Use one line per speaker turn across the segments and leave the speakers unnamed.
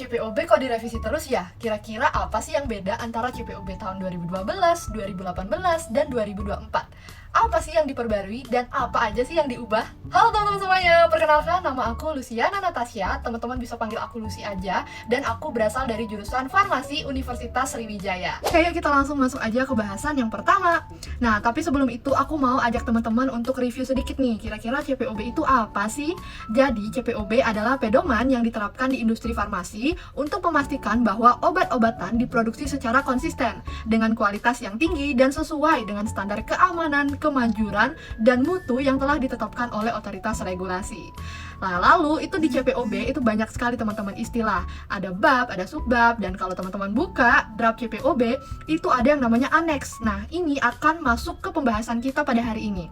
CPOB kok direvisi terus ya? Kira-kira apa sih yang beda antara CPOB tahun 2012, 2018, dan 2024? Apa sih yang diperbarui dan apa aja sih yang diubah? Halo teman-teman semuanya, perkenalkan nama aku Luciana Natasha. Teman-teman bisa panggil aku Lucy aja. Dan aku berasal dari jurusan Farmasi Universitas Sriwijaya. Oke, yuk kita langsung masuk aja ke bahasan yang pertama. Nah, tapi sebelum itu aku mau ajak teman-teman untuk review sedikit nih. Kira-kira CPOB itu apa sih? Jadi, CPOB adalah pedoman yang diterapkan di industri farmasi untuk memastikan bahwa obat-obatan diproduksi secara konsisten dengan kualitas yang tinggi dan sesuai dengan standar keamanan, kemanjuran, dan mutu yang telah ditetapkan oleh otoritas regulasi. Nah, lalu itu di CPOB itu banyak sekali teman-teman istilah. Ada bab, ada subbab, dan kalau teman-teman buka draft CPOB itu ada yang namanya aneks. Nah, ini akan masuk ke pembahasan kita pada hari ini.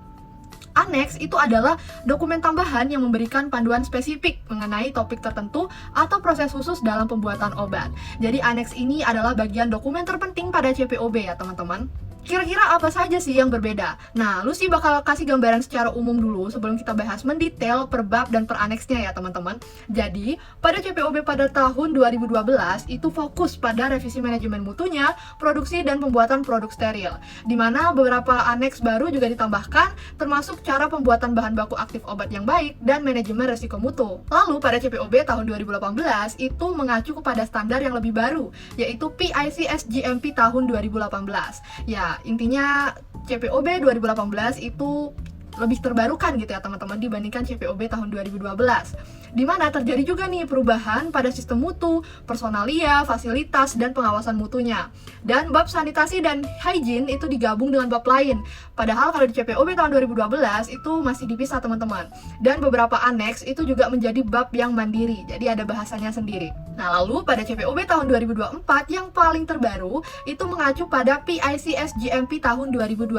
Aneks itu adalah dokumen tambahan yang memberikan panduan spesifik mengenai topik tertentu atau proses khusus dalam pembuatan obat. Jadi aneks ini adalah bagian dokumen terpenting pada CPOB ya teman-teman. Kira-kira apa saja sih yang berbeda? Nah, Lucy bakal kasih gambaran secara umum dulu sebelum kita bahas mendetail per bab dan per aneksnya ya teman-teman. Jadi, pada CPOB pada tahun 2012 itu fokus pada revisi manajemen mutunya, produksi dan pembuatan produk steril. Di mana beberapa aneks baru juga ditambahkan, termasuk cara pembuatan bahan baku aktif obat yang baik dan manajemen resiko mutu. Lalu pada CPOB tahun 2018 itu mengacu kepada standar yang lebih baru, yaitu PICS GMP tahun 2018. Ya, intinya CPOB 2018 itu lebih terbarukan gitu ya teman-teman dibandingkan CPOB tahun 2012. Di mana terjadi juga nih perubahan pada sistem mutu, personalia, fasilitas, dan pengawasan mutunya. Dan bab sanitasi dan hygiene itu digabung dengan bab lain. Padahal kalau di CPOB tahun 2012 itu masih dipisah teman-teman. Dan beberapa aneks itu juga menjadi bab yang mandiri, jadi ada bahasanya sendiri. Nah, lalu pada CPOB tahun 2024 yang paling terbaru itu mengacu pada PICS GMP tahun 2022.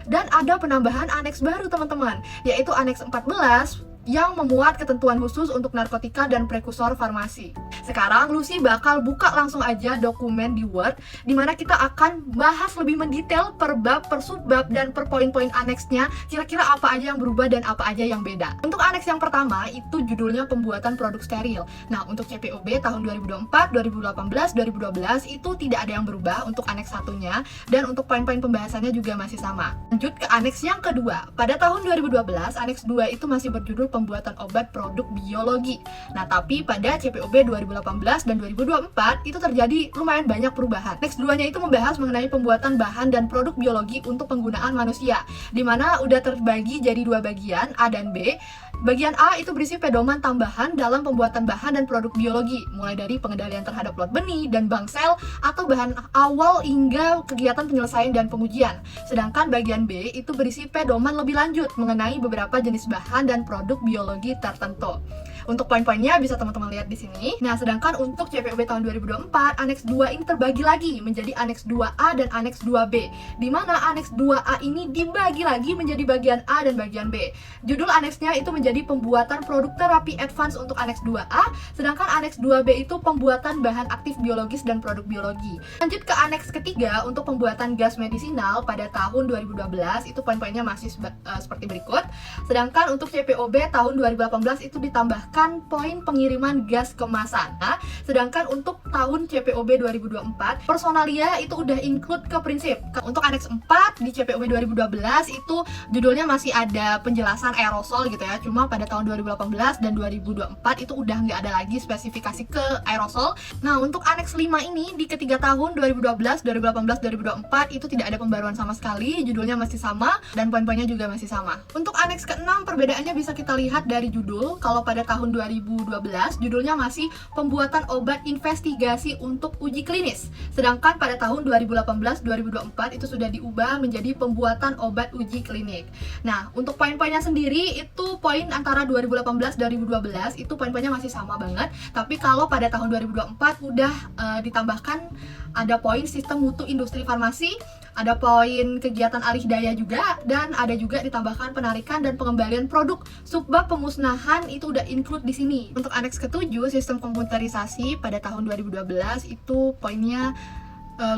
Dan ada penambahan aneks baru teman-teman, yaitu aneks 14 yang memuat ketentuan khusus untuk narkotika dan prekursor farmasi. Sekarang Lucy bakal buka langsung aja dokumen di Word, di mana kita akan bahas lebih mendetail per bab, per subbab, dan per poin-poin aneksnya, kira-kira apa aja yang berubah dan apa aja yang beda. Untuk aneks yang pertama, itu judulnya pembuatan produk steril. Nah, untuk CPOB tahun 2024, 2018, 2012 itu tidak ada yang berubah untuk aneks satunya, dan untuk poin-poin pembahasannya juga masih sama. Lanjut ke aneks yang kedua. Pada tahun 2012, aneks 2 itu masih berjudul pembuatan obat produk biologi. Nah, tapi pada CPOB 2018 dan 2024 itu terjadi lumayan banyak perubahan. Next 2-nya itu membahas mengenai pembuatan bahan dan produk biologi untuk penggunaan manusia, di mana udah terbagi jadi dua bagian, A dan B. Bagian A itu berisi pedoman tambahan dalam pembuatan bahan dan produk biologi, mulai dari pengendalian terhadap lot benih dan bank sel atau bahan awal hingga kegiatan penyelesaian dan pengujian. Sedangkan bagian B itu berisi pedoman lebih lanjut mengenai beberapa jenis bahan dan produk biologi tertentu. Untuk poin-poinnya bisa teman-teman lihat di sini. Nah, sedangkan untuk CPOB tahun 2024, aneks 2 ini terbagi lagi menjadi aneks 2A dan aneks 2B. Di mana aneks 2A ini dibagi lagi menjadi bagian A dan bagian B. Judul aneksnya itu menjadi pembuatan produk terapi advance untuk aneks 2A, sedangkan aneks 2B itu pembuatan bahan aktif biologis dan produk biologi. Lanjut ke aneks ketiga untuk pembuatan gas medisinal pada tahun 2012, itu poin-poinnya masih seperti berikut. Sedangkan untuk CPOB tahun 2018 itu ditambah poin pengiriman gas kemasan. Nah, sedangkan untuk tahun CPOB 2024, personalia itu udah include ke prinsip. Untuk aneks 4 di CPOB 2012 itu judulnya masih ada penjelasan aerosol gitu ya. Cuma pada tahun 2018 dan 2024 itu udah nggak ada lagi spesifikasi ke aerosol. Nah, untuk aneks 5 ini di ketiga tahun 2012, 2018, 2024 itu tidak ada pembaruan sama sekali. Judulnya masih sama dan poin-poinnya juga masih sama. Untuk aneks ke-6 perbedaannya bisa kita lihat dari judul. Kalau pada tahun 2012 judulnya masih pembuatan obat investigasi untuk uji klinis. Sedangkan pada tahun 2018-2024 itu sudah diubah menjadi pembuatan obat uji klinik. Nah, untuk poin-poinnya sendiri itu poin antara 2018-2012 itu poin-poinnya masih sama banget. Tapi kalau pada tahun 2024 udah ditambahkan ada poin sistem mutu industri farmasi, ada poin kegiatan alih daya juga, dan ada juga ditambahkan penarikan dan pengembalian produk. Subbab pemusnahan itu udah include di sini. Untuk aneks ke-7 sistem komputerisasi pada tahun 2012 itu poinnya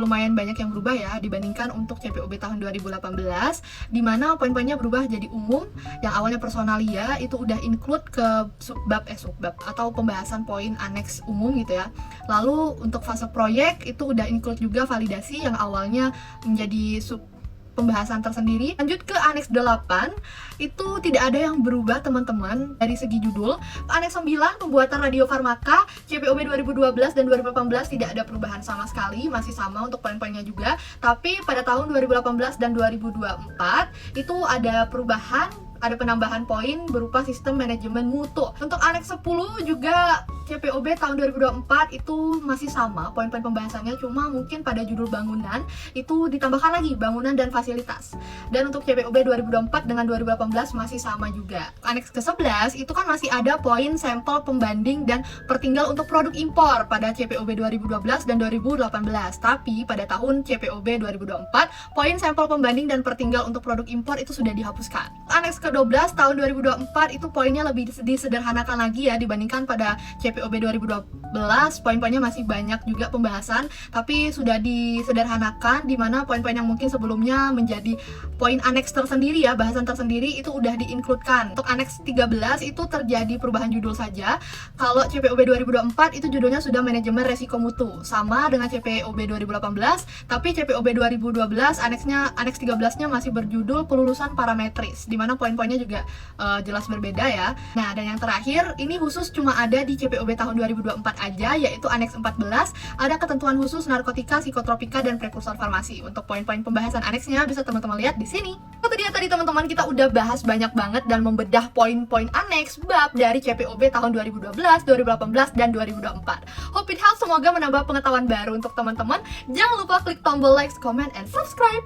lumayan banyak yang berubah ya dibandingkan untuk CPOB tahun 2018, di mana poin-poinnya berubah jadi umum. Yang awalnya personalia itu udah include ke subbab atau pembahasan poin aneks umum gitu ya. Lalu untuk fase proyek itu udah include juga validasi yang awalnya menjadi pembahasan tersendiri. Lanjut ke aneks 8, itu tidak ada yang berubah teman-teman dari segi judul. Aneks 9, pembuatan radiofarmaka, CPOB 2012 dan 2018 tidak ada perubahan sama sekali, masih sama untuk poin-poinnya juga. Tapi pada tahun 2018 dan 2024 itu ada perubahan, ada penambahan poin berupa sistem manajemen mutu. Untuk aneks 10 juga CPOB tahun 2024 itu masih sama poin-poin pembahasannya, cuma mungkin pada judul bangunan itu ditambahkan lagi bangunan dan fasilitas. Dan untuk CPOB 2024 dengan 2018 masih sama juga. Aneks ke-11 itu kan masih ada poin sampel pembanding dan pertinggal untuk produk impor pada CPOB 2012 dan 2018. Tapi pada tahun CPOB 2024 poin sampel pembanding dan pertinggal untuk produk impor itu sudah dihapuskan. Aneks ke-12 tahun 2024 itu poinnya lebih disederhanakan lagi ya dibandingkan pada CPOB 2012. Poin-poinnya masih banyak juga pembahasan, tapi sudah disederhanakan, di mana poin-poin yang mungkin sebelumnya menjadi poin aneks tersendiri ya, bahasan tersendiri itu udah diinkludkan. Untuk aneks 13 itu terjadi perubahan judul saja. Kalau CPOB 2024 itu judulnya sudah manajemen resiko mutu, sama dengan CPOB 2018, tapi CPOB 2012 aneks 13-nya masih berjudul pelulusan parametris, di mana poin-poinnya juga jelas berbeda ya. Nah, dan yang terakhir ini khusus cuma ada di CPOB tahun 2024 aja, yaitu aneks 14, ada ketentuan khusus narkotika, psikotropika, dan prekursor farmasi. Untuk poin-poin pembahasan aneksnya bisa teman-teman lihat di sini. Itu dia tadi teman-teman, kita udah bahas banyak banget dan membedah poin-poin aneks bab dari CPOB tahun 2012, 2018, dan 2024. Hope it helps, semoga menambah pengetahuan baru untuk teman-teman. Jangan lupa klik tombol like, comment, and subscribe.